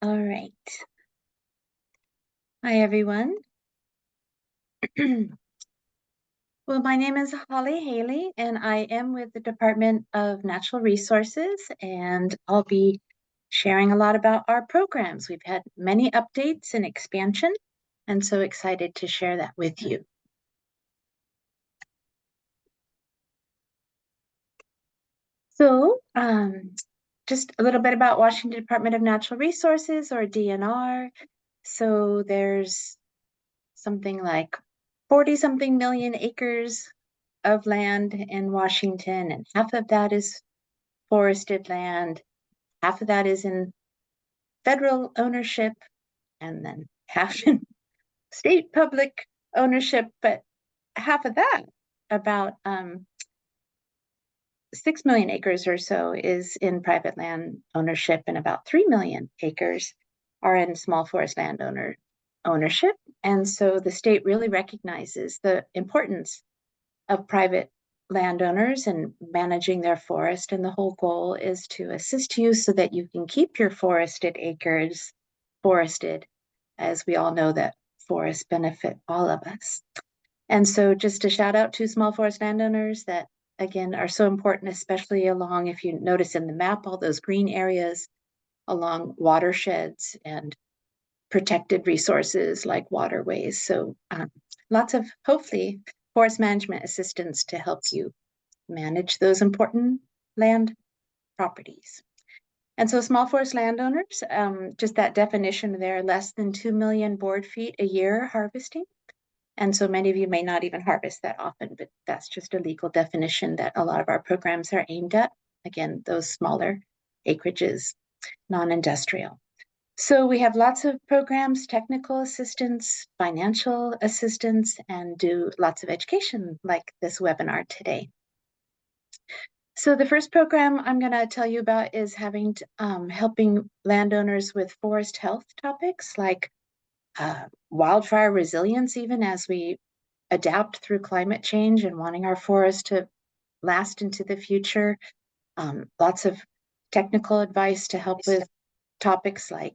All right. Hi, everyone. Well, my name is Holly Haley, and I am with the Department of Natural Resources, and I'll be sharing a lot about our programs. We've had many updates and expansion, and so excited to share that with you. So, just a little bit about Washington Department of Natural Resources, or DNR. So there's something like 40-something million acres of land in Washington, and half of that is forested land, half of that is in federal ownership, and then half in state public ownership, but half of that, about 6 million acres or so, is in private land ownership, and about 3 million acres are in small forest landowner ownership. And so the state really recognizes the importance of private landowners and managing their forest. And the whole goal is to assist you so that you can keep your forested acres forested, as we all know that forests benefit all of us. And so just a shout out to small forest landowners that, again, are so important, especially along, if you notice in the map, all those green areas along watersheds and protected resources like waterways. So lots of, hopefully, forest management assistance to help you manage those important land properties. And so small forest landowners, just that definition there, less than 2 million board feet a year harvesting. And so many of you may not even harvest that often, but that's just a legal definition that a lot of our programs are aimed at. Again, those smaller acreages, non-industrial. So we have lots of programs, technical assistance, financial assistance, and do lots of education like this webinar today. So the first program I'm going to tell you about is helping landowners with forest health topics like wildfire resilience, even as we adapt through climate change and wanting our forests to last into the future. Lots of technical advice to help with topics like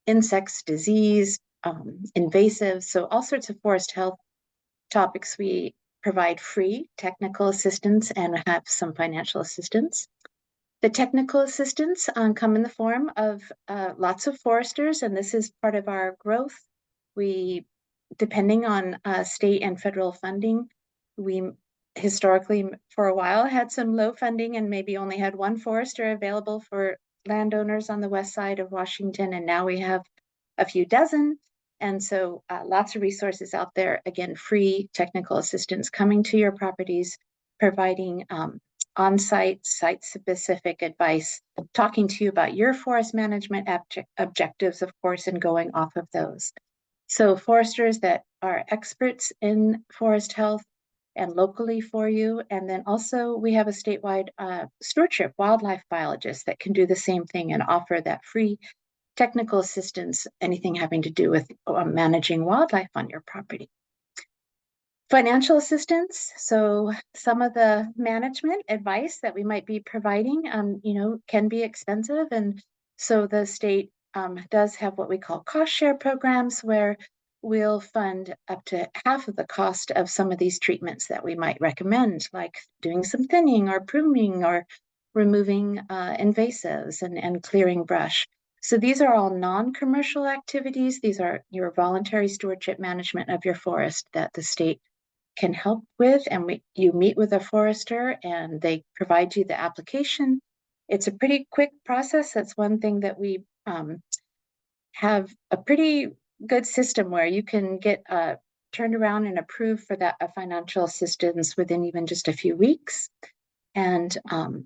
insects, disease, invasives, so all sorts of forest health topics. We provide free technical assistance and have some financial assistance. The technical assistance come in the form of lots of foresters, and this is part of our growth. We, depending on state and federal funding, we historically for a while had some low funding and maybe only had one forester available for landowners on the west side of Washington, and now we have a few dozen. And so lots of resources out there, again, free technical assistance coming to your properties, providing on-site, site-specific advice, talking to you about your forest management objectives, of course, and going off of those. So foresters that are experts in forest health and locally for you. And then also we have a statewide stewardship wildlife biologist that can do the same thing and offer that free technical assistance, anything having to do with managing wildlife on your property. Financial assistance. So some of the management advice that we might be providing, can be expensive. And so the state does have what we call cost share programs where we'll fund up to half of the cost of some of these treatments that we might recommend, like doing some thinning or pruning or removing invasives and clearing brush. So these are all non-commercial activities. These are your voluntary stewardship management of your forest that the state can help with, and you meet with a forester and they provide you the application. It's a pretty quick process. That's one thing that we have a pretty good system where you can get turned around and approved for that financial assistance within even just a few weeks. And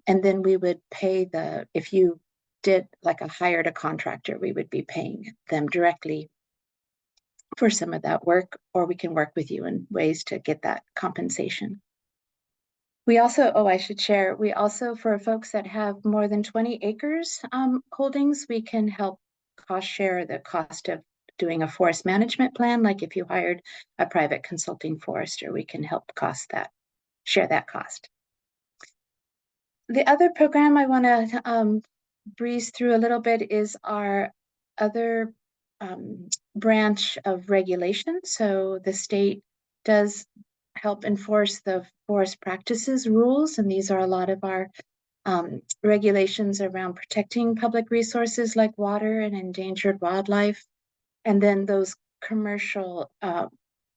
then we would pay if you did like hired a contractor, we would be paying them directly for some of that work, or we can work with you in ways to get that compensation. We also, I should share, we also, for folks that have more than 20 acres holdings, we can help cost share the cost of doing a forest management plan. Like if you hired a private consulting forester, we can help share that cost. The other program I want to breeze through a little bit is our other branch of regulation. So the state does help enforce the forest practices rules, and these are a lot of our regulations around protecting public resources like water and endangered wildlife, and then those commercial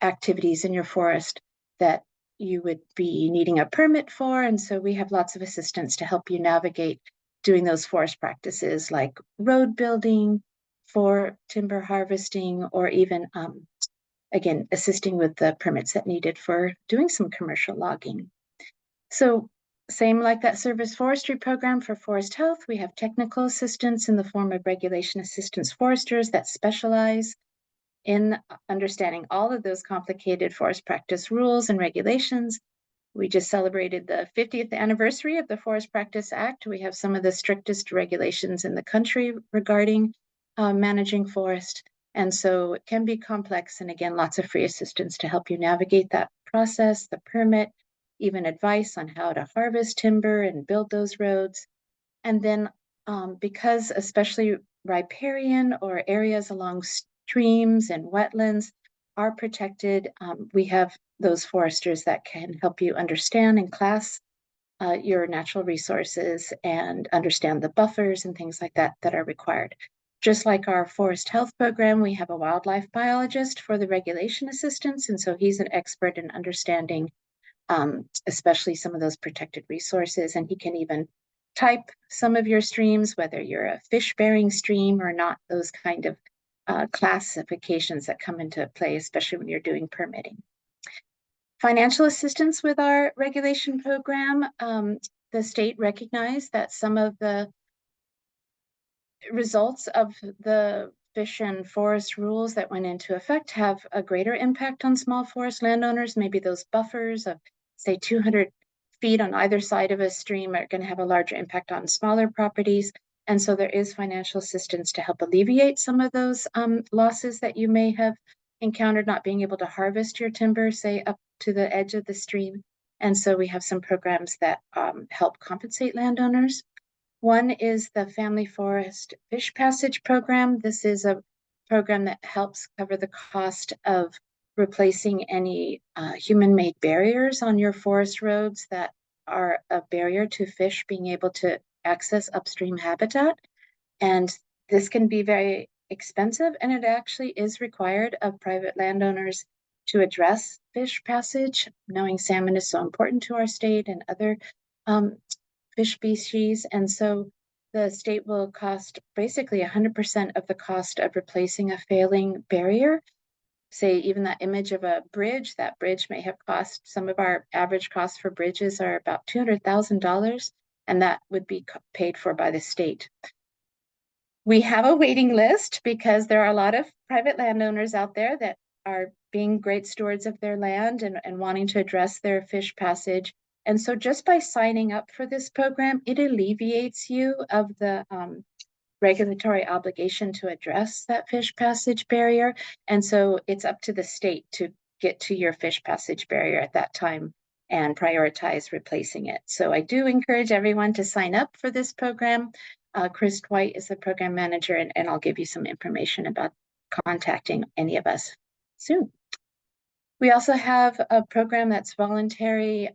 activities in your forest that you would be needing a permit for. And so we have lots of assistance to help you navigate doing those forest practices like road building, for timber harvesting, or even, again, assisting with the permits that needed for doing some commercial logging. So same like that service forestry program for forest health, we have technical assistance in the form of regulation assistance foresters that specialize in understanding all of those complicated forest practice rules and regulations. We just celebrated the 50th anniversary of the Forest Practice Act. We have some of the strictest regulations in the country regarding managing forest. And so it can be complex. And again, lots of free assistance to help you navigate that process, the permit, even advice on how to harvest timber and build those roads. And then because especially riparian or areas along streams and wetlands are protected, we have those foresters that can help you understand and class your natural resources and understand the buffers and things like that that are required. Just like our forest health program, we have a wildlife biologist for the regulation assistance. And so he's an expert in understanding especially some of those protected resources. And he can even type some of your streams, whether you're a fish-bearing stream or not, those kind of classifications that come into play, especially when you're doing permitting. Financial assistance with our regulation program. The state recognized that some of the results of the fish and forest rules that went into effect have a greater impact on small forest landowners. Maybe those buffers of, say, 200 feet on either side of a stream are going to have a larger impact on smaller properties. And so there is financial assistance to help alleviate some of those losses that you may have encountered, not being able to harvest your timber, say, up to the edge of the stream. And so we have some programs that help compensate landowners. One is the Family Forest Fish Passage Program. This is a program that helps cover the cost of replacing any human-made barriers on your forest roads that are a barrier to fish being able to access upstream habitat. And this can be very expensive, and it actually is required of private landowners to address fish passage, knowing salmon is so important to our state and other fish species. And so the state will cost basically 100% of the cost of replacing a failing barrier. Say even that image of a bridge, that bridge may have cost, some of our average costs for bridges are about $200,000, and that would be paid for by the state. We have a waiting list because there are a lot of private landowners out there that are being great stewards of their land and wanting to address their fish passage. And so just by signing up for this program, it alleviates you of the regulatory obligation to address that fish passage barrier. And so it's up to the state to get to your fish passage barrier at that time and prioritize replacing it. So I do encourage everyone to sign up for this program. Chris White is the program manager, and I'll give you some information about contacting any of us soon. We also have a program that's voluntary.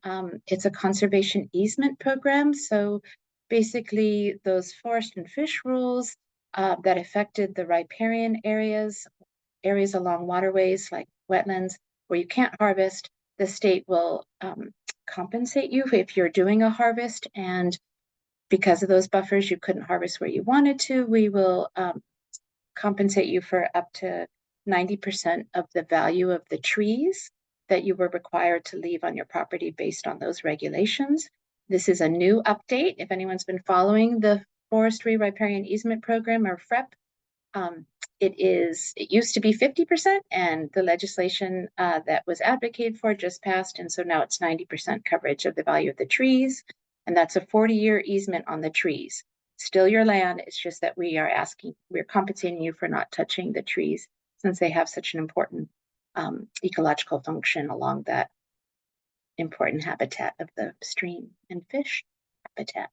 It's a conservation easement program. So basically those forest and fish rules that affected the riparian areas along waterways like wetlands where you can't harvest, the state will compensate you if you're doing a harvest, and because of those buffers you couldn't harvest where you wanted to, we will compensate you for up to 90% of the value of the trees that you were required to leave on your property based on those regulations. This is a new update. If anyone's been following the Forestry Riparian Easement Program, or FREP, it used to be 50%, and the legislation that was advocated for just passed, and so now it's 90% coverage of the value of the trees, and that's a 40-year easement on the trees. Still your land, it's just that we're compensating you for not touching the trees since they have such an important ecological function along that important habitat of the stream and fish habitat.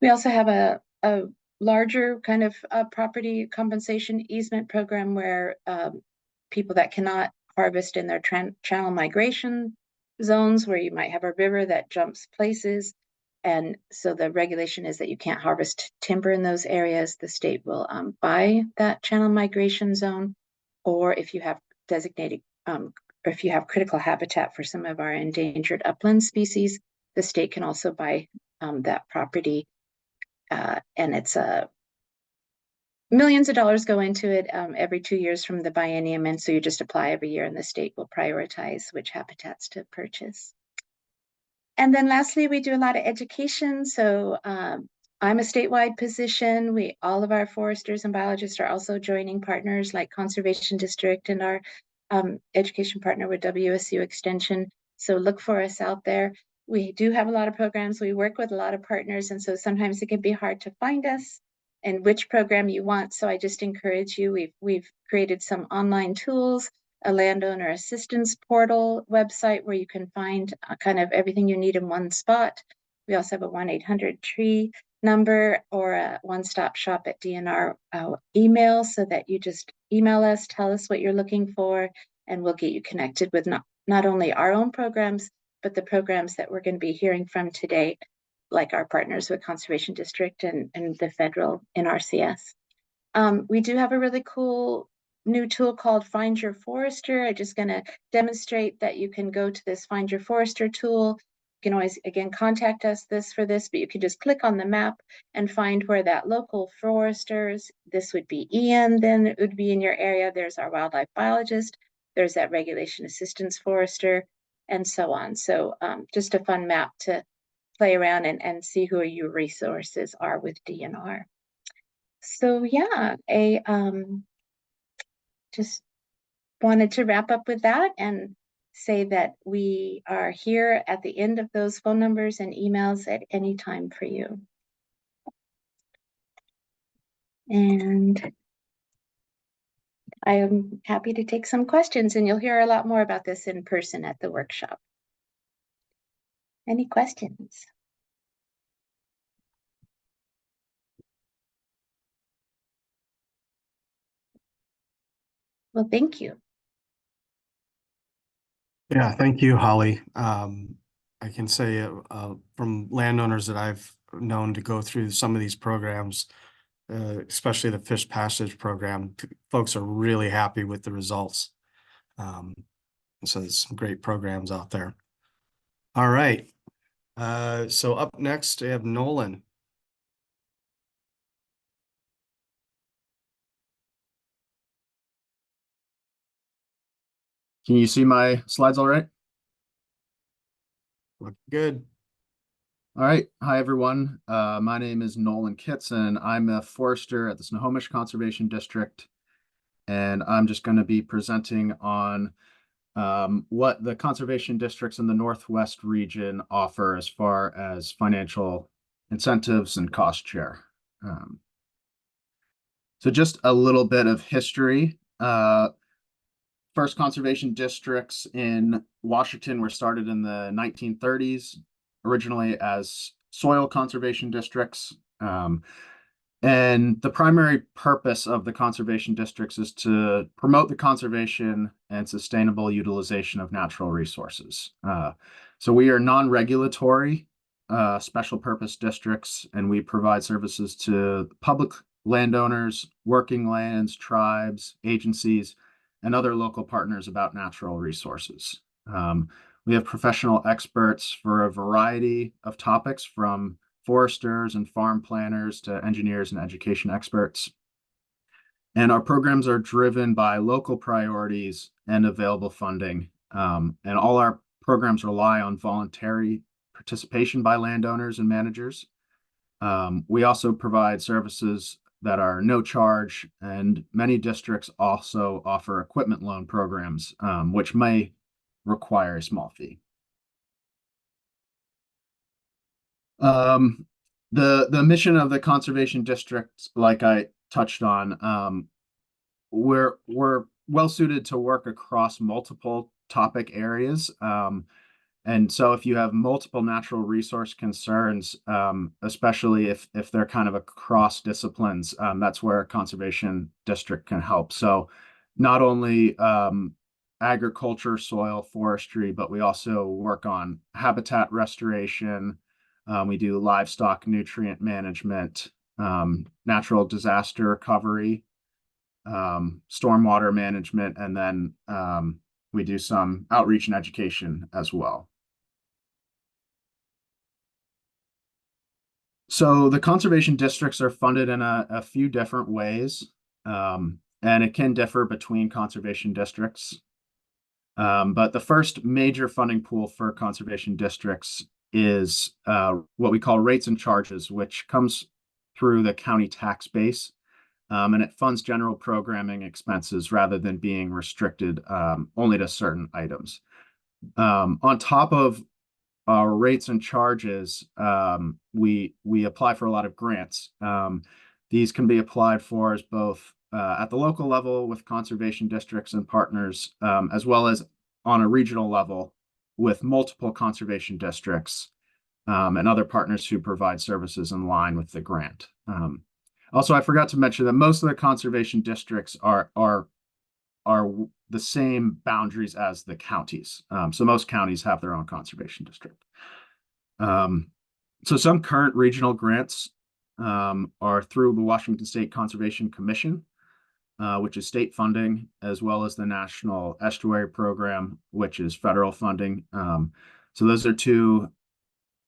We also have a larger kind of property compensation easement program where people that cannot harvest in their channel migration zones, where you might have a river that jumps places. And so the regulation is that you can't harvest timber in those areas. The state will buy that channel migration zone, or if you have designated, or if you have critical habitat for some of our endangered upland species, the state can also buy that property. And it's millions of dollars go into it every 2 years from the biennium. And so you just apply every year and the state will prioritize which habitats to purchase. And then lastly, we do a lot of education. So I'm a statewide position. All of our foresters and biologists are also joining partners like Conservation District and our education partner with WSU Extension. So look for us out there. We do have a lot of programs. We work with a lot of partners. And so sometimes it can be hard to find us and which program you want. So I just encourage you. We've created some online tools, a landowner assistance portal website where you can find kind of everything you need in one spot. We also have a 1-800-TREE number or a one-stop shop at DNR email, so that you just email us, tell us what you're looking for, and we'll get you connected with not only our own programs, but the programs that we're going to be hearing from today, like our partners with Conservation District and the federal NRCS. We do have a really cool new tool called Find Your Forester. I'm just going to demonstrate that you can go to this Find Your Forester tool. You can always, again, contact us for this, but you can just click on the map and find where that local foresters, this would be Ian, then it would be in your area. There's our wildlife biologist. There's that regulation assistance forester, and so on. So just a fun map to play around and see who your resources are with DNR. So yeah, just wanted to wrap up with that and say that we are here at the end of those phone numbers and emails at any time for you. And I am happy to take some questions, and you'll hear a lot more about this in person at the workshop. Any questions? Well, thank you. Yeah, thank you, Holly. I can say from landowners that I've known to go through some of these programs, especially the fish passage program, folks are really happy with the results. So there's some great programs out there. All right. So up next, we have Nolan. Can you see my slides all right? Look good. All right. Hi, everyone. My name is Nolan Kitson. I'm a forester at the Snohomish Conservation District, and I'm just going to be presenting on what the conservation districts in the Northwest region offer as far as financial incentives and cost share. So just a little bit of history. First conservation districts in Washington were started in the 1930s, originally as soil conservation districts. And the primary purpose of the conservation districts is to promote the conservation and sustainable utilization of natural resources. So we are non-regulatory special purpose districts, and we provide services to public landowners, working lands, tribes, agencies, and other local partners about natural resources. We have professional experts for a variety of topics, from foresters and farm planners to engineers and education experts. And our programs are driven by local priorities and available funding. And all our programs rely on voluntary participation by landowners and managers. We also provide services that are no charge, and many districts also offer equipment loan programs, which may require a small fee. The mission of the conservation district, like I touched on, we're well suited to work across multiple topic areas. And so if you have multiple natural resource concerns, especially if they're kind of across disciplines, that's where a conservation district can help. So not only agriculture, soil, forestry, but we also work on habitat restoration. We do livestock nutrient management, natural disaster recovery, stormwater management, and then we do some outreach and education as well. So the conservation districts are funded in a few different ways, and it can differ between conservation districts. But the first major funding pool for conservation districts is what we call rates and charges, which comes through the county tax base, and it funds general programming expenses rather than being restricted only to certain items. On top of our rates and charges, we apply for a lot of grants. These can be applied for as both at the local level with conservation districts and partners, as well as on a regional level with multiple conservation districts and other partners who provide services in line with the grant. Also, I forgot to mention that most of the conservation districts are the same boundaries as the counties. So most counties have their own conservation district. So some current regional grants are through the Washington State Conservation Commission, which is state funding, as well as the National Estuary Program, which is federal funding. So those are two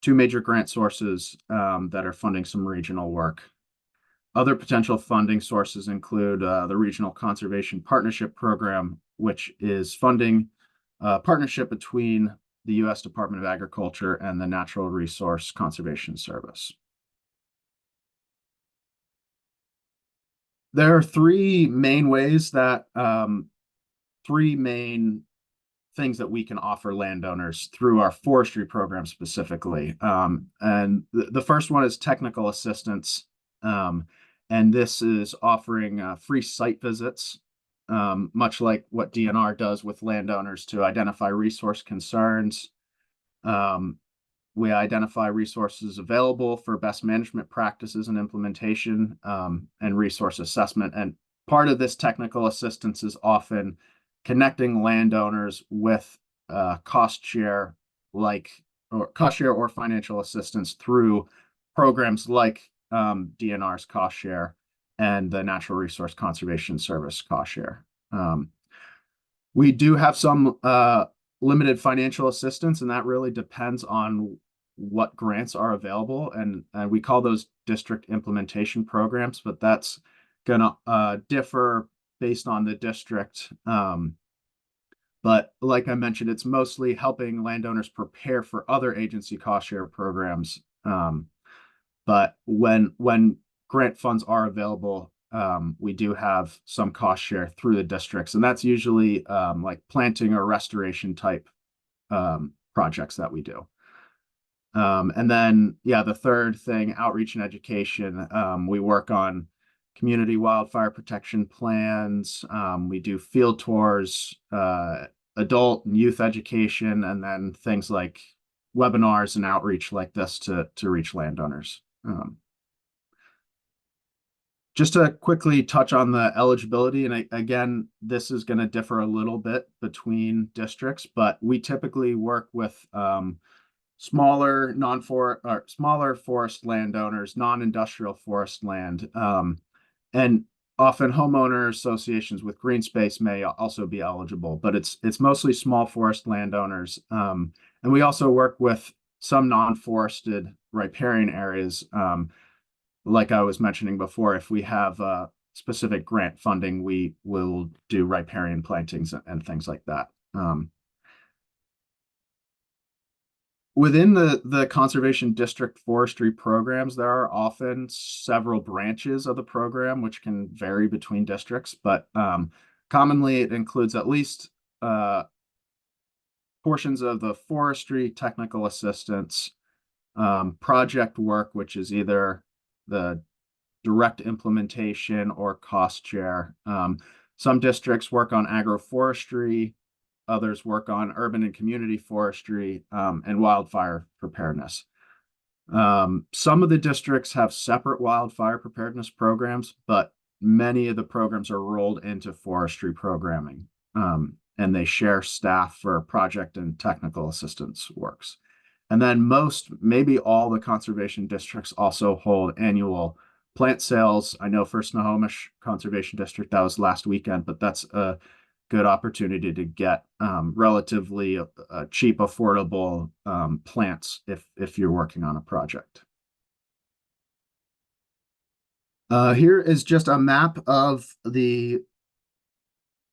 major grant sources that are funding some regional work. Other potential funding sources include the Regional Conservation Partnership Program, which is funding a partnership between the U.S. Department of Agriculture and the Natural Resource Conservation Service. There are three main ways that, three main things that we can offer landowners through our forestry program specifically. And the first one is technical assistance. And this is offering free site visits, much like what DNR does with landowners to identify resource concerns. We identify resources available for best management practices and implementation, and resource assessment. And part of this technical assistance is often connecting landowners with cost share or financial assistance through programs like DNR's cost share and the Natural Resource Conservation Service cost share. We do have some limited financial assistance, and that really depends on what grants are available. And we call those district implementation programs, but that's going to differ based on the district. But like I mentioned, it's mostly helping landowners prepare for other agency cost share programs. But when grant funds are available, we do have some cost share through the districts, and that's usually like planting or restoration type projects that we do. And then, yeah, the third thing, outreach and education. We work on community wildfire protection plans. We do field tours, adult and youth education, and then things like webinars and outreach like this to reach landowners. Just to quickly touch on the eligibility, and again, this is going to differ a little bit between districts, but we typically work with smaller forest landowners, non-industrial forest land, and often homeowner associations with green space may also be eligible, but it's mostly small forest landowners. And we also work with some non-forested riparian areas. Like I was mentioning before, if we have specific grant funding, we will do riparian plantings and things like that. Within the conservation district forestry programs, there are often several branches of the program, which can vary between districts, but commonly it includes at least portions of the forestry, technical assistance, project work, which is either the direct implementation or cost share. Some districts work on agroforestry, others work on urban and community forestry and wildfire preparedness. Some of the districts have separate wildfire preparedness programs, but many of the programs are rolled into forestry programming, and they share staff for project and technical assistance works. And then most, maybe all the conservation districts also hold annual plant sales. I know for Snohomish Conservation District, that was last weekend, but that's a good opportunity to get relatively cheap, affordable plants if you're working on a project. Here is just a map of the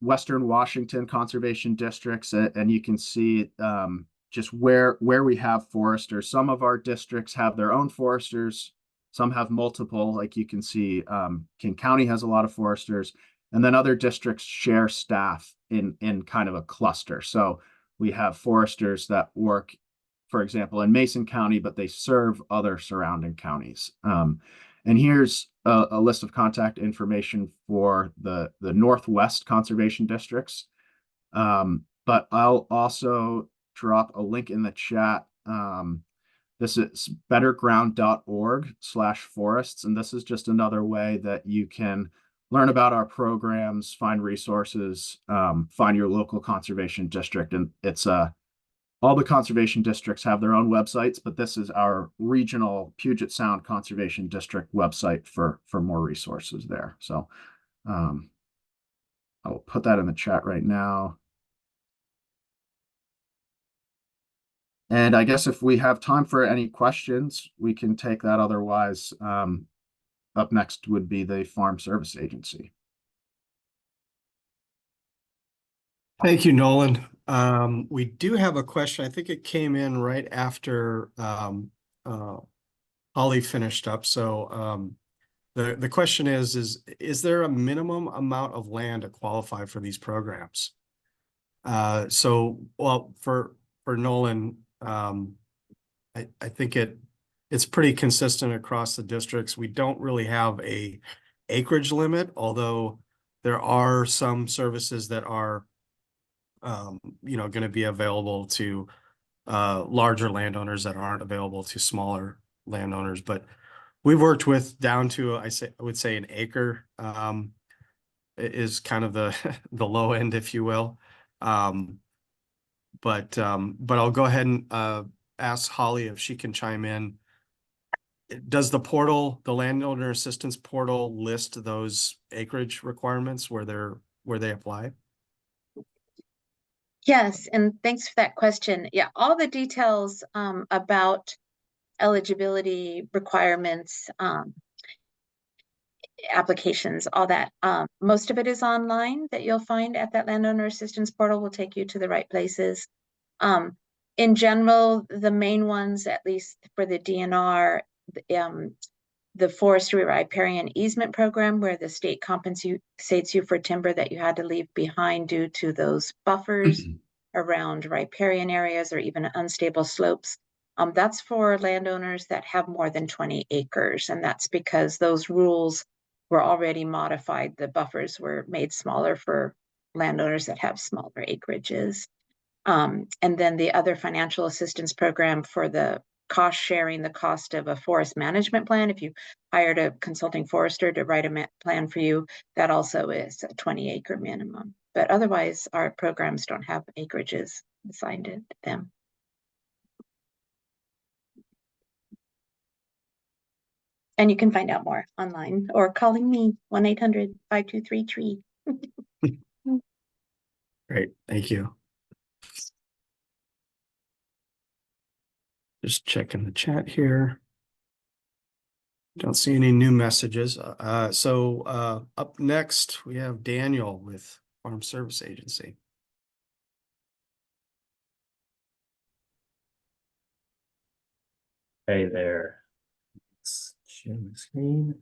Western Washington conservation districts, and you can see just where we have foresters. Some of our districts have their own foresters. Some have multiple, like you can see, King County has a lot of foresters, and then other districts share staff in kind of a cluster. So we have foresters that work, for example, in Mason County, but they serve other surrounding counties. And here's a list of contact information for the Northwest conservation districts. But I'll also drop a link in the chat. This is betterground.org/forests. And this is just another way that you can learn about our programs, find resources, find your local conservation district. And it's all the conservation districts have their own websites, but this is our regional Puget Sound Conservation District website for more resources there. So I'll put that in the chat right now. And I guess if we have time for any questions, we can take that. Otherwise, up next would be the Farm Service Agency. Thank you, Nolan. We do have a question. I think it came in right after Holly finished up. So the question is there a minimum amount of land to qualify for these programs? So, well, for Nolan, I think it's pretty consistent across the districts. We don't really have a acreage limit, although there are some services that are going to be available to larger landowners that aren't available to smaller landowners. But we've worked with down to I would say an acre is kind of the the low end, if you will. But I'll go ahead and ask Holly if she can chime in. Does the portal, the landowner assistance portal, list those acreage requirements where they apply? Yes, and thanks for that question. Yeah, all the details about eligibility requirements, applications, all that. Most of it is online that you'll find at that landowner assistance portal will take you to the right places. In general, the main ones, at least for the DNR, the forestry riparian easement program, where the state compensates you for timber that you had to leave behind due to those buffers around riparian areas or even unstable slopes. That's for landowners that have more than 20 acres. And that's because those rules were already modified. The buffers were made smaller for landowners that have smaller acreages. And then the other financial assistance program for the cost sharing, the cost of a forest management plan. If you hired a consulting forester to write a plan for you, that also is a 20-acre minimum. But otherwise, our programs don't have acreages assigned to them. And you can find out more online or calling me 1-800-523-TREE. Great, thank you. Just checking the chat here. Don't see any new messages. So up next, we have Daniel with Farm Service Agency. Hey there. Let's share my screen.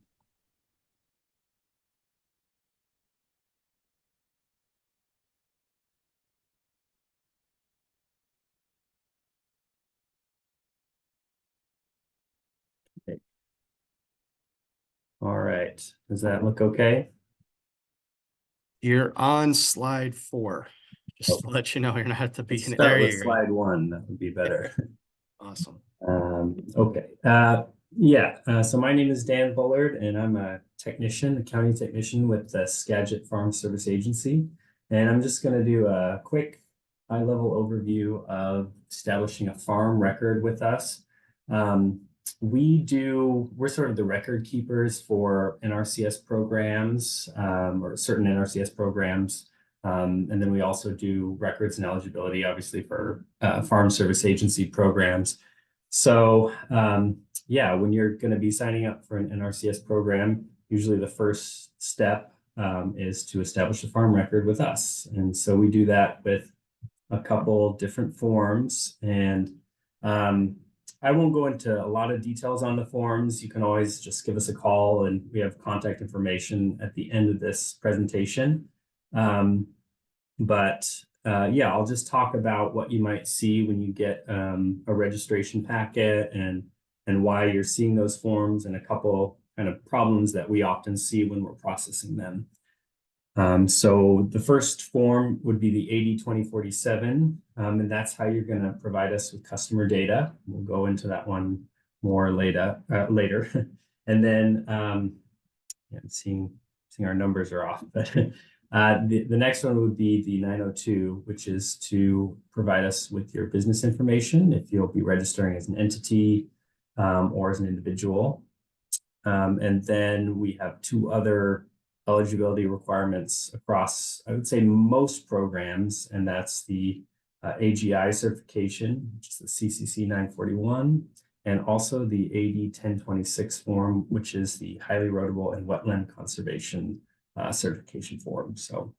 Okay. All right. Does that look okay? You're on slide 4. Just to let you know, you're not at the Let's beginning. start There with you go. slide 1. That would be better. Awesome. Okay. So my name is Dan Bullard, and I'm a technician, a county technician with the Skagit Farm Service Agency. And I'm just going to do a quick high-level overview of establishing a farm record with us. We're sort of the record keepers for NRCS programs, or certain NRCS programs. And then we also do records and eligibility, obviously, for Farm Service Agency programs. So when you're going to be signing up for an NRCS program, usually the first step is to establish a farm record with us. And so we do that with a couple different forms. And I won't go into a lot of details on the forms. You can always just give us a call, and we have contact information at the end of this presentation. I'll just talk about what you might see when you get a registration packet and why you're seeing those forms, and a couple kind of problems that we often see when we're processing them. So the first form would be the 80-2047, and that's how you're going to provide us with customer data. We'll go into that one more later. And then I'm seeing our numbers are off, but the next one would be the 902, which is to provide us with your business information if you'll be registering as an entity or as an individual. And then we have two other eligibility requirements across, I would say, most programs, and that's the AGI certification, which is the CCC 941, and also the AD 1026 form, which is the highly erodible and wetland conservation certification form. So,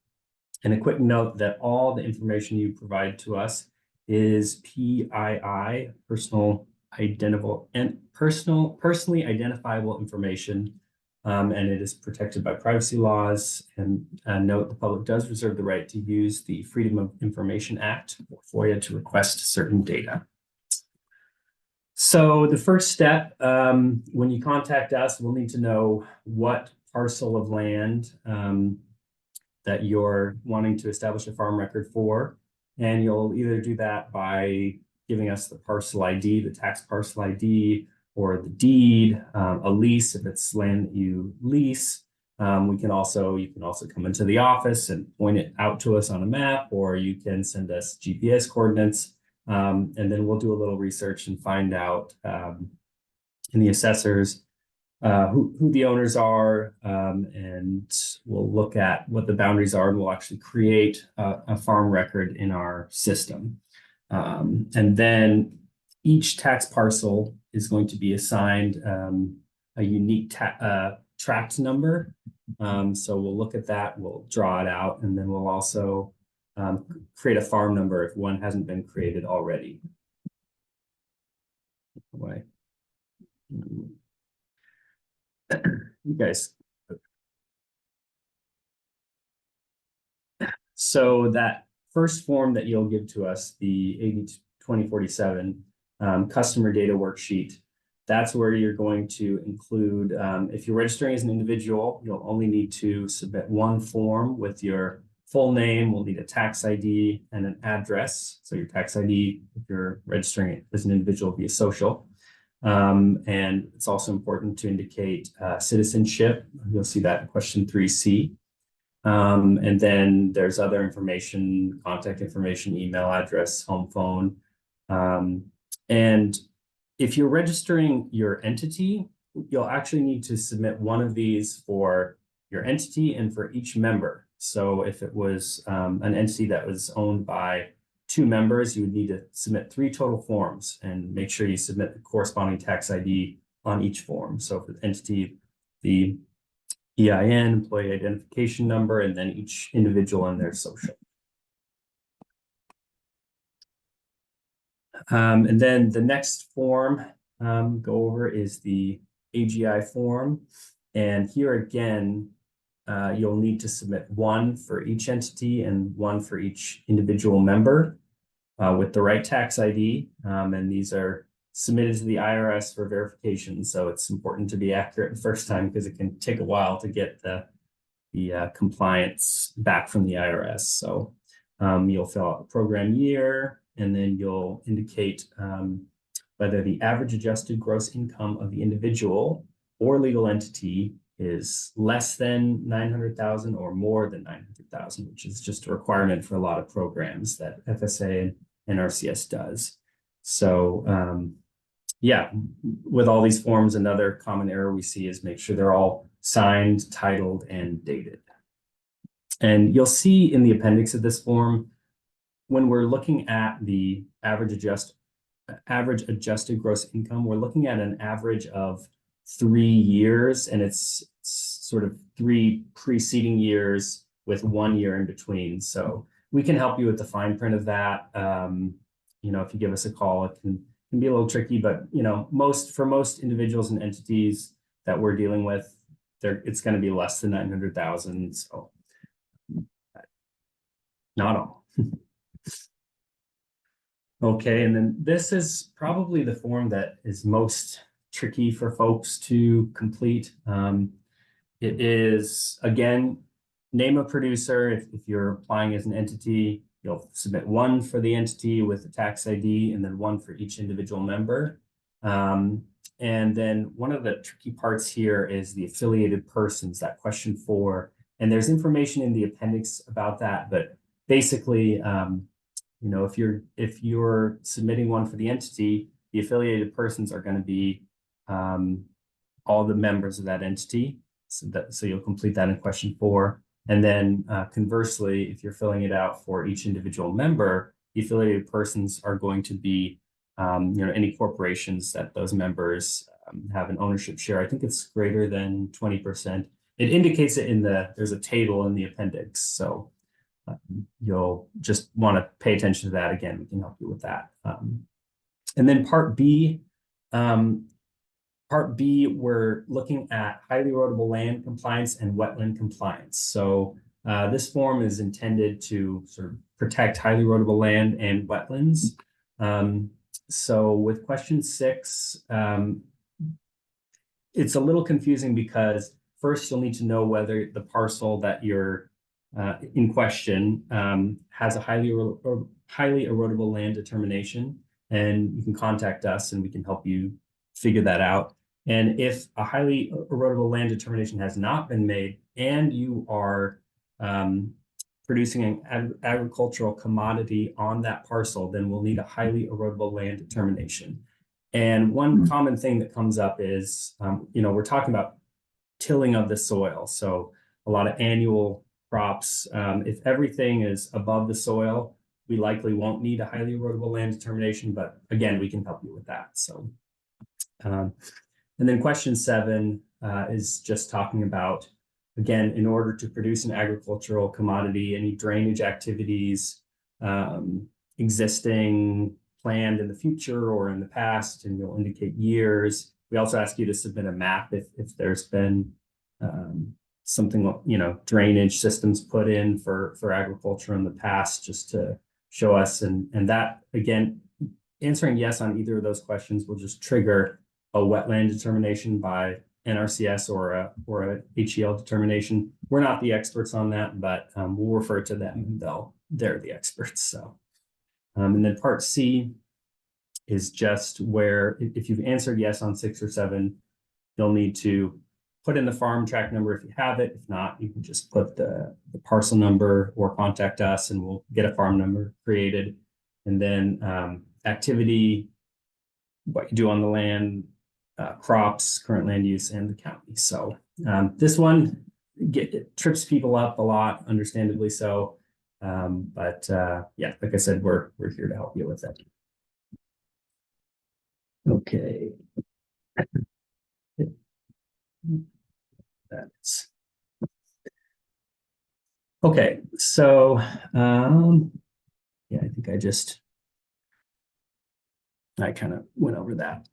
and a quick note that all the information you provide to us is PII, personally identifiable information, and it is protected by privacy laws. And note, the public does reserve the right to use the Freedom of Information Act, or FOIA, to request certain data. So the first step, when you contact us, we'll need to know what parcel of land that you're wanting to establish a farm record for. And you'll either do that by giving us the parcel ID, the tax parcel ID, or the deed, a lease if it's land that you lease. You can also come into the office and point it out to us on a map, or you can send us GPS coordinates, and then we'll do a little research and find out in the assessors who the owners are, and we'll look at what the boundaries are, and we'll actually create a farm record in our system. And then each tax parcel is going to be assigned a unique tract number. So we'll look at that, we'll draw it out, and then we'll also create a farm number if one hasn't been created already. You guys. So that first form that you'll give to us, the 80-2047 customer data worksheet, that's where you're going to include, if you're registering as an individual, you'll only need to submit one form with your full name. We'll need a tax ID and an address. So your tax ID, if you're registering as an individual, will be a social. And it's also important to indicate citizenship. You'll see that in question 3C. And then there's other information, contact information, email address, home phone. And if you're registering your entity, you'll actually need to submit one of these for your entity and for each member. So if it was an entity that was owned by 2 members, you would need to submit 3 total forms, and make sure you submit the corresponding tax ID on each form. So for the entity, the EIN, employee identification number, and then each individual and their social. And then the next form go over is the AGI form. And here again, you'll need to submit one for each entity and one for each individual member with the right tax ID. And these are submitted to the IRS for verification. So it's important to be accurate the first time, because it can take a while to get the compliance back from the IRS. So You'll fill out the program year, and then you'll indicate whether the average adjusted gross income of the individual or legal entity is less than 900,000 or more than 900,000, which is just a requirement for a lot of programs that FSA and RCS does. So yeah, with all these forms, another common error we see is make sure they're all signed, titled, and dated. And you'll see in the appendix of this form, when we're looking at the average adjusted gross income, we're looking at an average of 3 years, and it's sort of 3 preceding years with 1 year in between. So we can help you with the fine print of that. You know, if you give us a call, it can be a little tricky, but you know, for most individuals and entities that we're dealing with, it's going to be less than 900,000. So not all. Okay, and then this is probably the form that is most tricky for folks to complete. It is, again, name a producer. If you're applying as an entity, you'll submit one for the entity with a tax ID and then one for each individual member. And then one of the tricky parts here is the affiliated persons, that question 4. And there's information in the appendix about that, but basically, you know, if you're submitting one for the entity, the affiliated persons are going to be all the members of that entity. So you'll complete that in question 4. And then conversely, if you're filling it out for each individual member, the affiliated persons are going to be, you know, any corporations that those members have an ownership share. I think it's greater than 20%. It indicates it there's a table in the appendix. So you'll just want to pay attention to that. Again, we can help you with that. And then part B, we're looking at highly erodible land compliance and wetland compliance. So this form is intended to sort of protect highly erodible land and wetlands. So with question 6, it's a little confusing because first you'll need to know whether the parcel that you're in question has a highly erodible land determination, and you can contact us and we can help you figure that out. And if a highly erodible land determination has not been made and you are producing an agricultural commodity on that parcel, then we'll need a highly erodible land determination. And one common thing that comes up is, you know, we're talking about tilling of the soil. So a lot of annual crops, if everything is above the soil, we likely won't need a highly erodible land determination, but again, we can help you with that. So, and then question 7 is just talking about, again, in order to produce an agricultural commodity, any drainage activities existing, planned in the future or in the past, and you'll indicate years. We also ask you to submit a map if there's been something, you know, drainage systems put in for agriculture in the past, just to show us. And that, again, answering yes on either of those questions will just trigger a wetland determination by NRCS or a HEL determination. We're not the experts on that, but we'll refer to them and they're the experts. So, and then part C is just where if you've answered yes on 6 or 7, you'll need to put in the farm tract number if you have it. If not, you can just put the parcel number or contact us and we'll get a farm number created. And then activity, what you do on the land, crops, current land use, and the county. So this one it trips people up a lot, understandably so. But yeah, like I said, we're here to help you with that. Okay. That's okay. So yeah, I think I kind of went over that.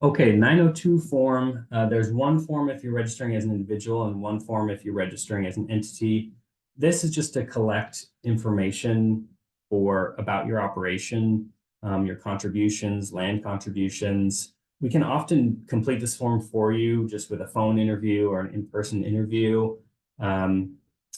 Okay, 902 form. There's one form if you're registering as an individual and one form if you're registering as an entity. This is just to collect information about your operation, your contributions, land contributions. We can often complete this form for you just with a phone interview or an in-person interview.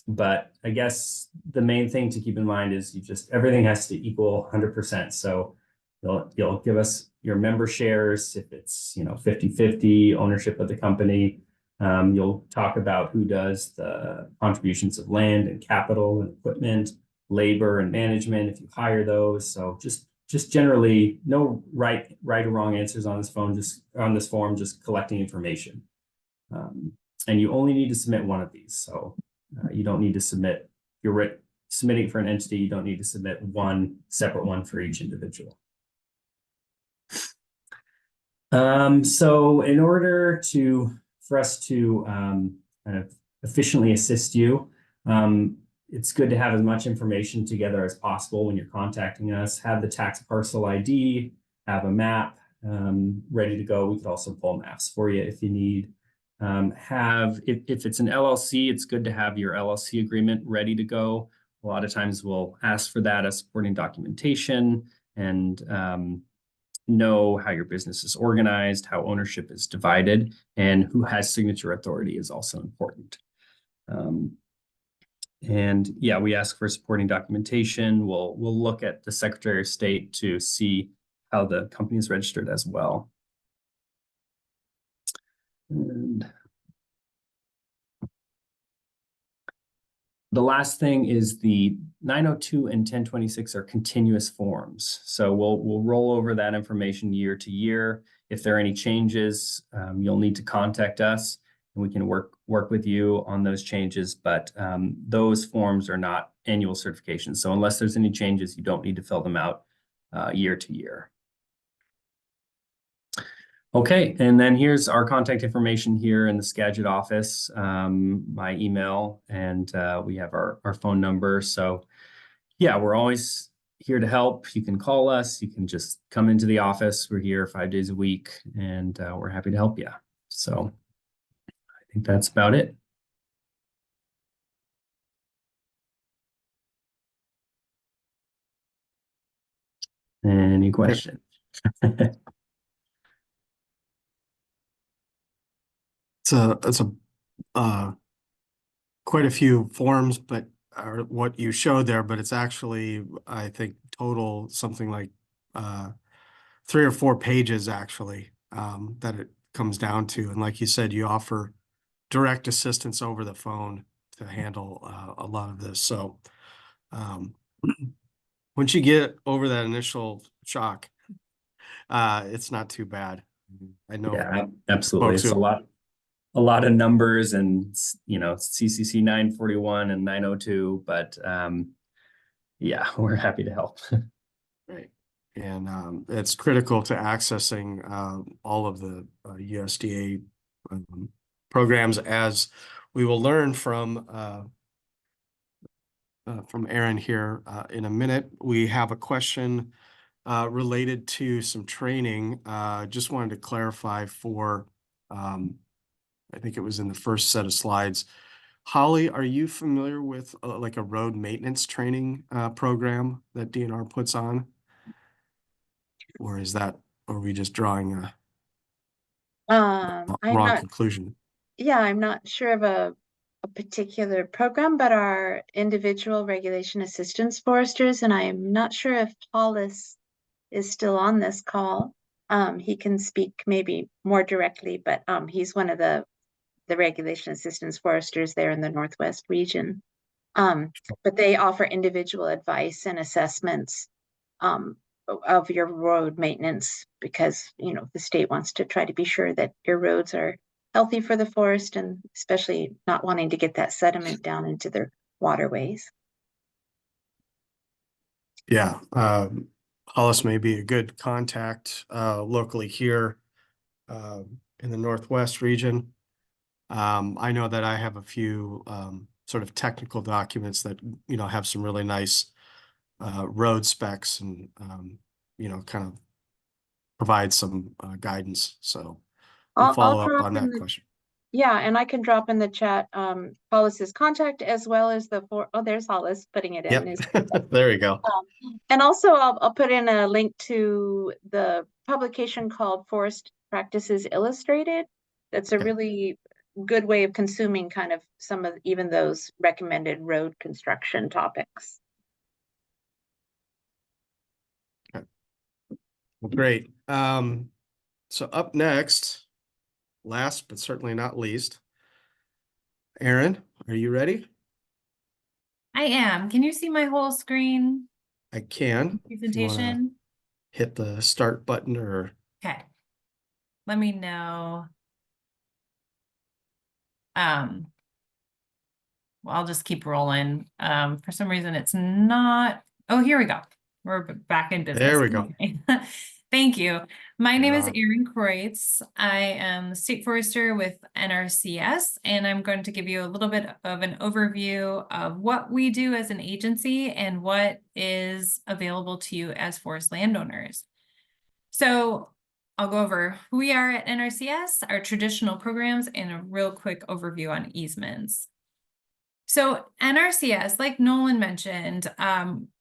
But I guess the main thing to keep in mind is everything has to equal 100%. So you'll give us your member shares if it's 50-50 ownership of the company. You'll talk about who does the contributions of land and capital and equipment, labor and management if you hire those. So just generally no right or wrong answers on this form, just collecting information. And you only need to submit one of these. So you don't need to submit, if you're submitting for an entity, you don't need to submit one separate one for each individual. So in order for us to kind of efficiently assist you, it's good to have as much information together as possible when you're contacting us. Have the tax parcel ID, have a map ready to go. We could also pull maps for you if you need. If it's an LLC, it's good to have your LLC agreement ready to go. A lot of times we'll ask for that as supporting documentation, and know how your business is organized, how ownership is divided, and who has signature authority is also important. And yeah, we ask for supporting documentation. We'll look at the Secretary of State to see how the company is registered as well. And the last thing is the 902 and 1026 are continuous forms. So we'll roll over that information year to year. If there are any changes, you'll need to contact us and we can work with you on those changes. But those forms are not annual certifications. So unless there's any changes, you don't need to fill them out year to year. Okay, and then here's our contact information here in the Skagit office, my email, and we have our phone number. So yeah, we're always here to help. You can call us, you can just come into the office. We're here 5 days a week, and we're happy to help you. So I think that's about it. Any questions? It's quite a few forms, but what you showed there, but it's actually, I think, total something like 3 or 4 pages actually that it comes down to. And like you said, you offer direct assistance over the phone to handle a lot of this. So once you get over that initial shock, it's not too bad. I know. Yeah, absolutely. It's a lot of numbers and, CCC 941 and 902, but yeah, we're happy to help. Right. And it's critical to accessing all of the USDA programs, as we will learn from Aaron here in a minute. We have a question related to some training. Just wanted to clarify for, I think it was in the first set of slides. Holly, are you familiar with like a road maintenance training program that DNR puts on? Or are we just drawing a wrong conclusion? Yeah, I'm not sure of a particular program, but our individual regulation assistance foresters, and I'm not sure if Hollis is still on this call. He can speak maybe more directly, but he's one of the regulation assistance foresters there in the Northwest region. But they offer individual advice and assessments of your road maintenance, because the state wants to try to be sure that your roads are healthy for the forest, and especially not wanting to get that sediment down into their waterways. Yeah, Hollis may be a good contact locally here in the Northwest region. I know that I have a few sort of technical documents that have some really nice road specs and kind of provide some guidance. So we'll follow up on that question. Yeah, and I can drop in the chat Hollis's contact, as well as there's Hollis putting it in. Yep. There you go. And also I'll put in a link to the publication called Forest Practices Illustrated. That's a really good way of consuming kind of some of even those recommended road construction topics. Well, great. So up next, last but certainly not least, Erin, are you ready? I am. Can you see my whole screen I can. If you wanna presentation? hit the start button or Okay. Let me know. Well, I'll just keep rolling. For some reason it's not. Oh, here we go. We're back in business. There we go. Okay. Thank you. My name is on. Erin Kreutz. I am the State Forester with NRCS, and I'm going to give you a little bit of an overview of what we do as an agency and what is available to you as forest landowners. So I'll go over who we are at NRCS, our traditional programs, and a real quick overview on easements. So NRCS, like Nolan mentioned,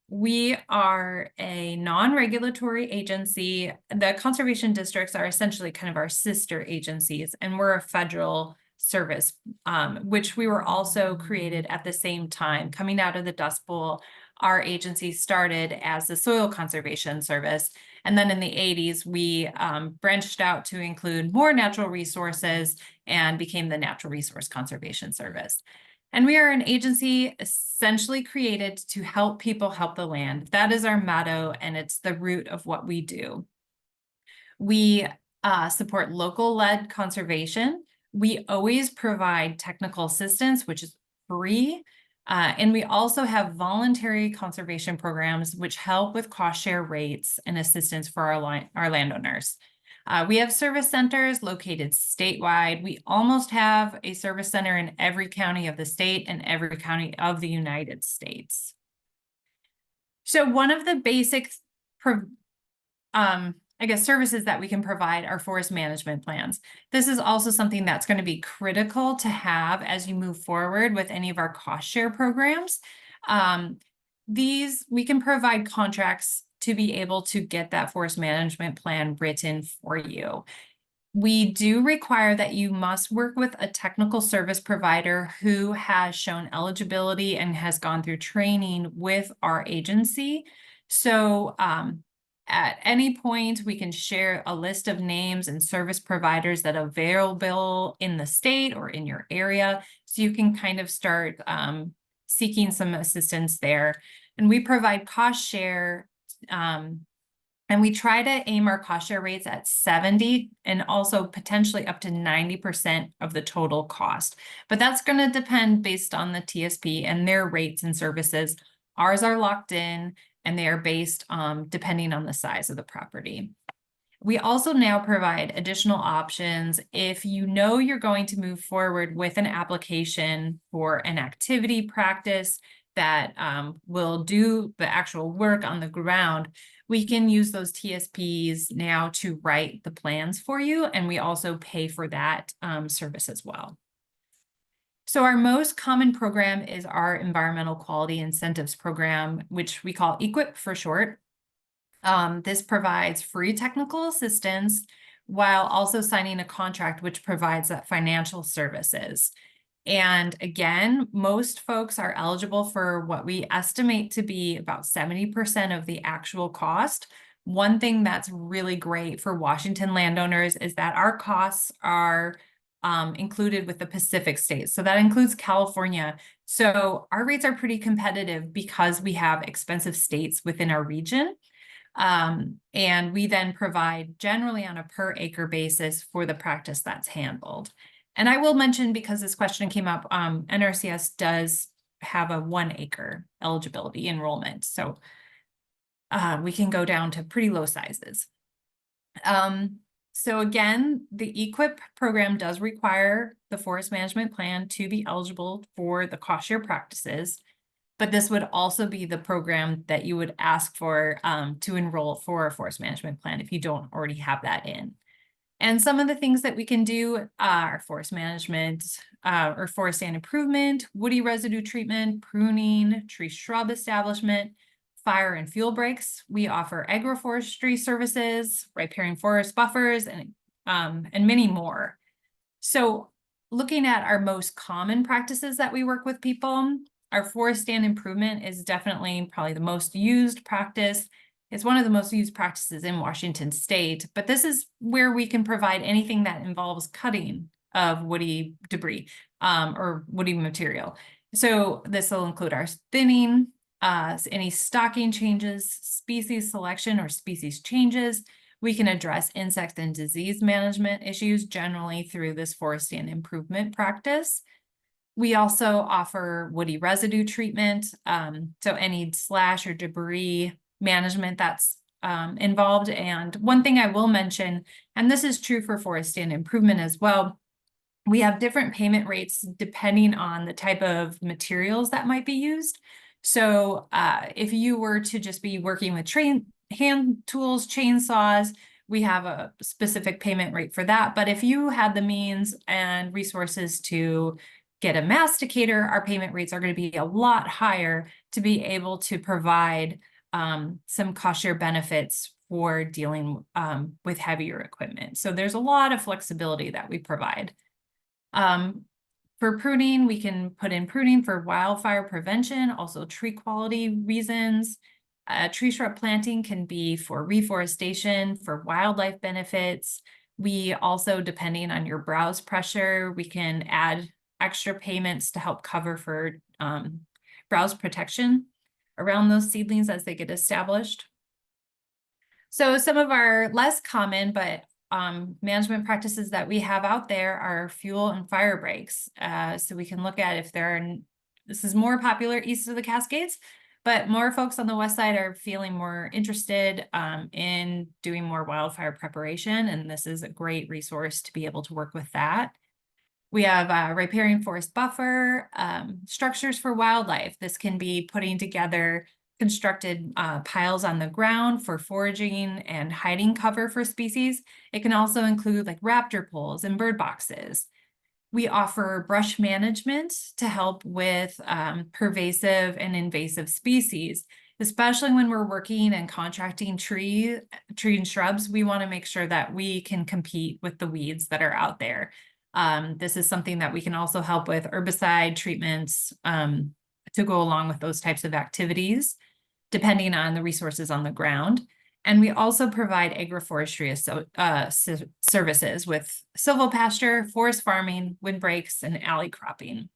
we are a non-regulatory agency. The conservation districts are essentially kind of our sister agencies, and we're a federal service, which we were also created at the same time. Coming out of the Dust Bowl, our agency started as the Soil Conservation Service. And then in the 80s, we branched out to include more natural resources and became the Natural Resource Conservation Service. And we are an agency essentially created to help people help the land. That is our motto, and it's the root of what we do. We support local-led conservation. We always provide technical assistance, which is free. And we also have voluntary conservation programs, which help with cost share rates and assistance for our landowners. We have service centers located statewide. We almost have a service center in every county of the state and every county of the United States. So one of the basic, services that we can provide are forest management plans. This is also something that's going to be critical to have as you move forward with any of our cost share programs. We can provide contracts to be able to get that forest management plan written for you. We do require that you must work with a technical service provider who has shown eligibility and has gone through training with our agency. So at any point, we can share a list of names and service providers that are available in the state or in your area, so you can kind of start seeking some assistance there. And we provide cost share, and we try to aim our cost share rates at 70 and also potentially up to 90% of the total cost. But that's going to depend based on the TSP and their rates and services. Ours are locked in, and they are based depending on the size of the property. We also now provide additional options if you know you're going to move forward with an application for an activity practice that will do the actual work on the ground. We can use those TSPs now to write the plans for you, and we also pay for that service as well. So our most common program is our Environmental Quality Incentives Program, which we call EQIP for short. This provides free technical assistance while also signing a contract which provides that financial services. And again, most folks are eligible for what we estimate to be about 70% of the actual cost. One thing that's really great for Washington landowners is that our costs are included with the Pacific states. So that includes California. So our rates are pretty competitive because we have expensive states within our region. And we then provide generally on a per acre basis for the practice that's handled. And I will mention, because this question came up, NRCS does have a 1 acre eligibility enrollment. So we can go down to pretty low sizes. So again, the EQIP program does require the forest management plan to be eligible for the cost share practices, but this would also be the program that you would ask for to enroll for a forest management plan if you don't already have that in. And some of the things that we can do are forest management or forest stand improvement, woody residue treatment, pruning, tree shrub establishment, fire and fuel breaks. We offer agroforestry services, riparian forest buffers, and many more. So looking at our most common practices that we work with people, our forest stand improvement is definitely probably the most used practice. It's one of the most used practices in Washington state, but this is where we can provide anything that involves cutting of woody debris or woody material. So this will include our thinning, any stocking changes, species selection or species changes. We can address insect and disease management issues generally through this forest stand improvement practice. We also offer woody residue treatment. So any slash or debris management that's involved. And one thing I will mention, and this is true for forest stand improvement as well, we have different payment rates depending on the type of materials that might be used. So if you were to just be working with hand tools, chainsaws, we have a specific payment rate for that. But if you had the means and resources to get a masticator, our payment rates are going to be a lot higher to be able to provide some cost share benefits for dealing with heavier equipment. So there's a lot of flexibility that we provide. For pruning, we can put in pruning for wildfire prevention, also tree quality reasons. Tree shrub planting can be for reforestation, for wildlife benefits. We also, depending on your browse pressure, we can add extra payments to help cover for browse protection around those seedlings as they get established. So some of our less common, but management practices that we have out there are fuel and fire breaks. So we can look at if there are, this is more popular east of the Cascades, but more folks on the west side are feeling more interested in doing more wildfire preparation. And this is a great resource to be able to work with that. We have riparian forest buffer, structures for wildlife. This can be putting together constructed piles on the ground for foraging and hiding cover for species. It can also include like raptor poles and bird boxes. We offer brush management to help with pervasive and invasive species, especially when we're working and contracting tree and shrubs. We want to make sure that we can compete with the weeds that are out there. This is something that we can also help with herbicide treatments to go along with those types of activities, depending on the resources on the ground. And we also provide agroforestry services with silvopasture, forest farming, windbreaks, and alley cropping.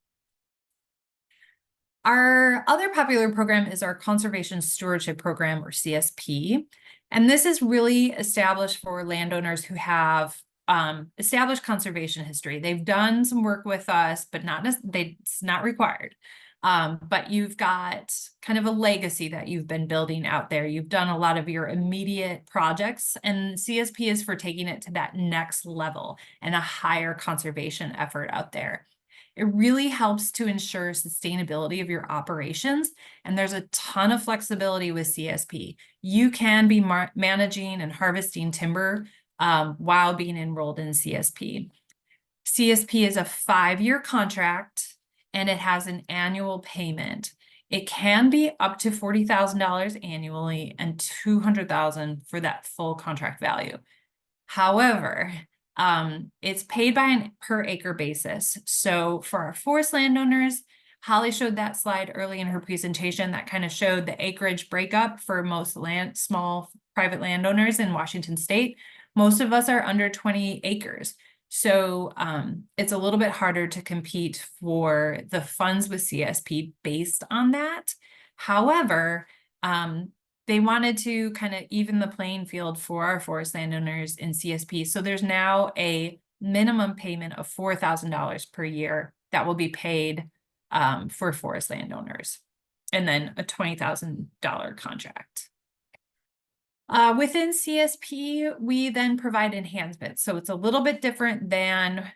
Our other popular program is our Conservation Stewardship Program, or CSP. And this is really established for landowners who have established conservation history. They've done some work with us, but it's not required. But you've got kind of a legacy that you've been building out there. You've done a lot of your immediate projects, and CSP is for taking it to that next level and a higher conservation effort out there. It really helps to ensure sustainability of your operations, and there's a ton of flexibility with CSP. You can be managing and harvesting timber while being enrolled in CSP. CSP is a 5-year contract, and it has an annual payment. It can be up to $40,000 annually and $200,000 for that full contract value. However, it's paid by an per acre basis. So for our forest landowners, Holly showed that slide early in her presentation that kind of showed the acreage breakup for most small private landowners in Washington state. Most of us are under 20 acres. So it's a little bit harder to compete for the funds with CSP based on that. However, they wanted to kind of even the playing field for our forest landowners in CSP. So there's now a minimum payment of $4,000 per year that will be paid for forest landowners, and then a $20,000 contract. Within CSP, we then provide enhancements. So it's a little bit different than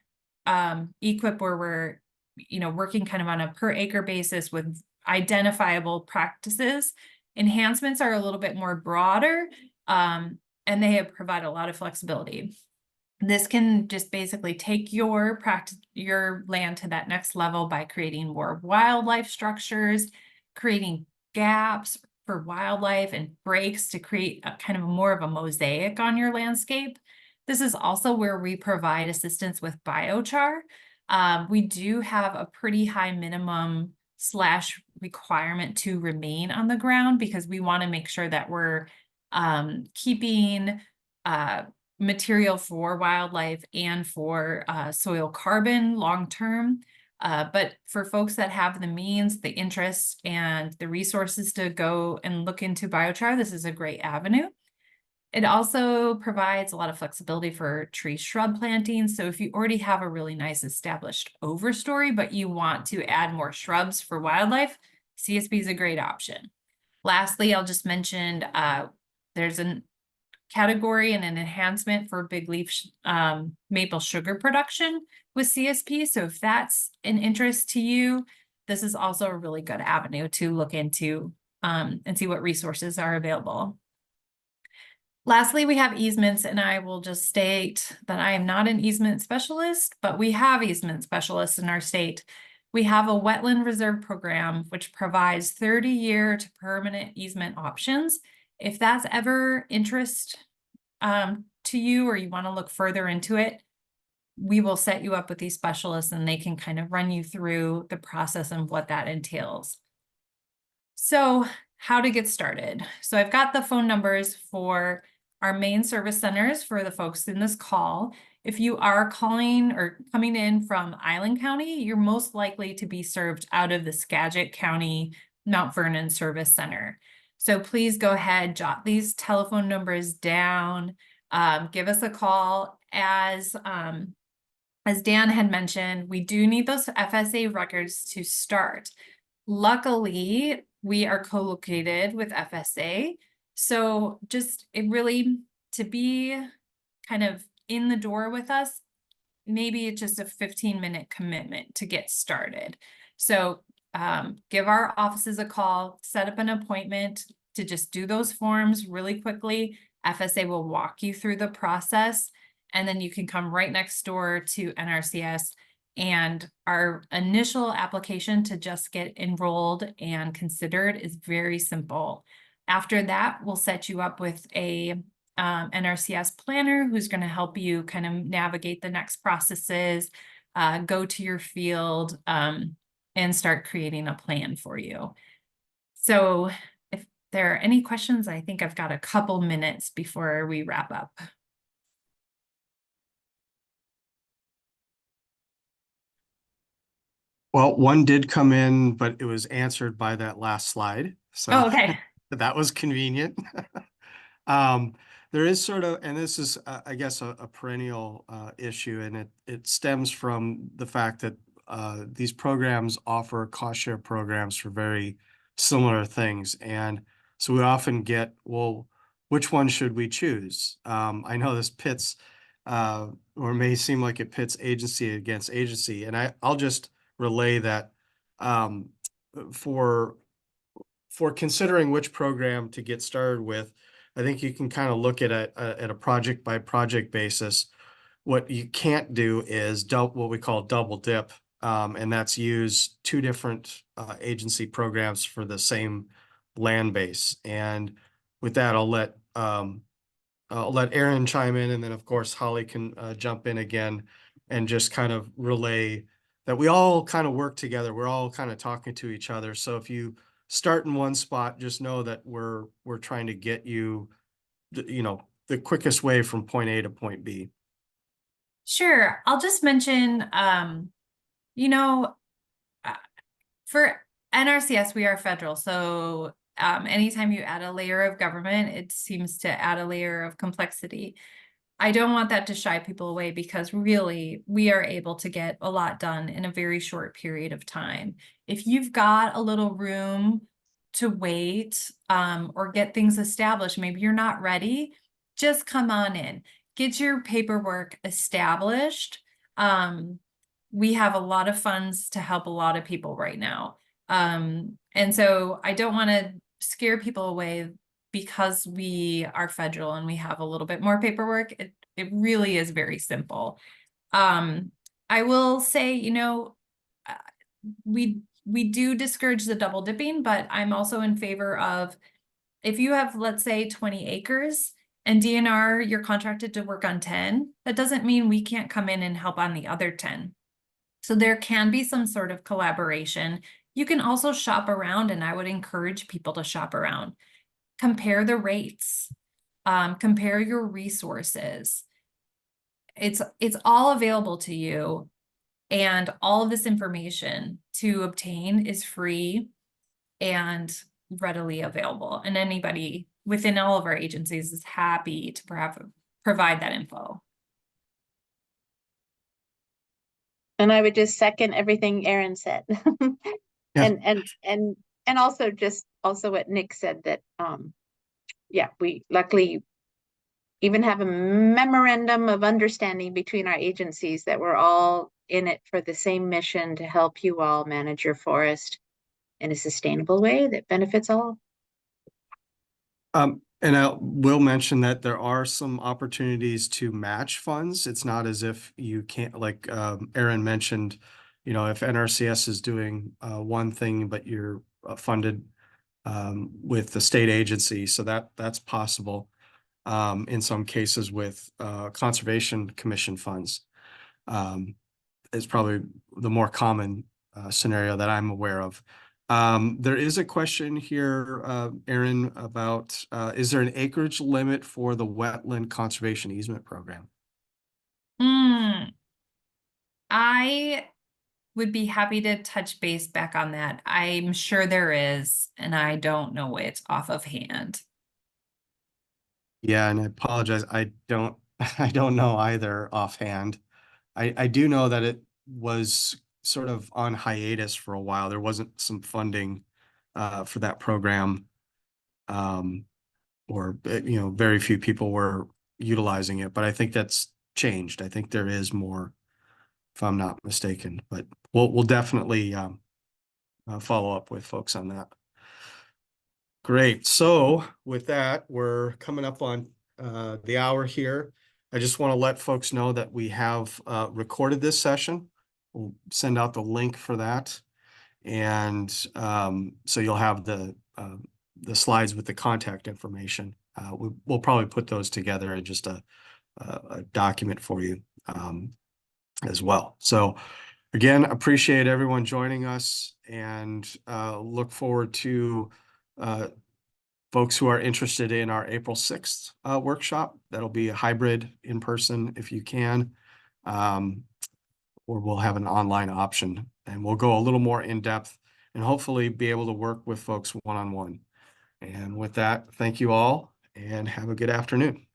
EQIP, where we're working kind of on a per acre basis with identifiable practices. Enhancements are a little bit more broader, and they provide a lot of flexibility. This can just basically take your land to that next level by creating more wildlife structures, creating gaps for wildlife and breaks to create a kind of more of a mosaic on your landscape. This is also where we provide assistance with biochar. We do have a pretty high minimum / requirement to remain on the ground because we want to make sure that we're keeping material for wildlife and for soil carbon long term. But for folks that have the means, the interest, and the resources to go and look into biochar, this is a great avenue. It also provides a lot of flexibility for tree shrub planting. So if you already have a really nice established overstory, but you want to add more shrubs for wildlife, CSP is a great option. Lastly, I'll just mention there's a category and an enhancement for big leaf maple sugar production with CSP. So if that's an interest to you, this is also a really good avenue to look into and see what resources are available. Lastly, we have easements, and I will just state that I am not an easement specialist, but we have easement specialists in our state. We have a wetland reserve program, which provides 30-year to permanent easement options. If that's ever interest to you, or you want to look further into it, we will set you up with these specialists and they can kind of run you through the process and what that entails. So how to get started. So I've got the phone numbers for our main service centers for the folks in this call. If you are calling or coming in from Island County, you're most likely to be served out of the Skagit County Mount Vernon Service Center. So please go ahead, jot these telephone numbers down, give us a call. As Dan had mentioned, we do need those FSA records to start. Luckily, we are co-located with FSA. So just to be kind of in the door with us, maybe it's just a 15-minute commitment to get started. So give our offices a call, set up an appointment to just do those forms really quickly. FSA will walk you through the process, and then you can come right next door to NRCS. And our initial application to just get enrolled and considered is very simple. After that, we'll set you up with a NRCS planner who's going to help you kind of navigate the next processes, go to your field, and start creating a plan for you. So if there are any questions, I think I've got a couple minutes before we wrap up. Well, one did come in, but it was answered by that last slide. So Oh, okay. that was convenient. There is sort of, and this is, I guess, a perennial issue, and it stems from the fact that these programs offer cost share programs for very similar things. And so we often get, well, which one should we choose? I know this pits, or may seem like it pits agency against agency. And I'll just relay that for considering which program to get started with, I think you can kind of look at a project by project basis. What you can't do is what we call double dip, and that's use two different agency programs for the same land base. And with that, I'll let Aaron chime in, and then of course Holly can jump in again and just kind of relay that we all kind of work together. We're all kind of talking to each other. So if you start in one spot, just know that we're trying to get you, the quickest way from point A to point B. Sure. I'll just mention, for NRCS, we are federal. So anytime you add a layer of government, it seems to add a layer of complexity. I don't want that to shy people away because really we are able to get a lot done in a very short period of time. If you've got a little room to wait or get things established, maybe you're not ready, just come on in, get your paperwork established. We have a lot of funds to help a lot of people right now. And so I don't want to scare people away because we are federal and we have a little bit more paperwork. It really is very simple. I will say, we do discourage the double dipping, but I'm also in favor of, if you have, let's say, 20 acres and DNR, you're contracted to work on 10, that doesn't mean we can't come in and help on the other 10. So there can be some sort of collaboration. You can also shop around, and I would encourage people to shop around. Compare the rates, compare your resources. It's all available to you, and all of this information to obtain is free and readily available. And anybody within all of our agencies is happy to provide that info. And I would just second everything Erin said. Yeah. And also also what Nick said, that yeah, we luckily even have a memorandum of understanding between our agencies that we're all in it for the same mission to help you all manage your forest in a sustainable way that benefits all. And I will mention that there are some opportunities to match funds. It's not as if you can't, like Erin mentioned, you know, if NRCS is doing one thing, but you're funded with the state agency, so that's possible in some cases with Conservation Commission funds. Is probably the more common scenario that I'm aware of. There is a question here, Erin, about is there an acreage limit for the wetland conservation easement program? I would be happy to touch base back on that. I'm sure there is, and I don't know it off of hand. Yeah, and I apologize. I don't I don't know either offhand. I do know that it was sort of on hiatus for a while. There wasn't some funding for that program. Or you know, very few people were utilizing it, but I think that's changed. I think there is more, if I'm not mistaken, but we'll definitely follow up with folks on that. Great. So with that, we're coming up on the hour here. I just want to let folks know that we have recorded this session. We'll send out the link for that. And so you'll have the slides with the contact information. We'll probably put those together in just a document for you as well. So again, appreciate everyone joining us, and look forward to folks who are interested in our April 6th workshop. That'll be a hybrid in person if you can, or we'll have an online option, and we'll go a little more in depth and hopefully be able to work with folks one-on-one. And with that, thank you all and have a good afternoon.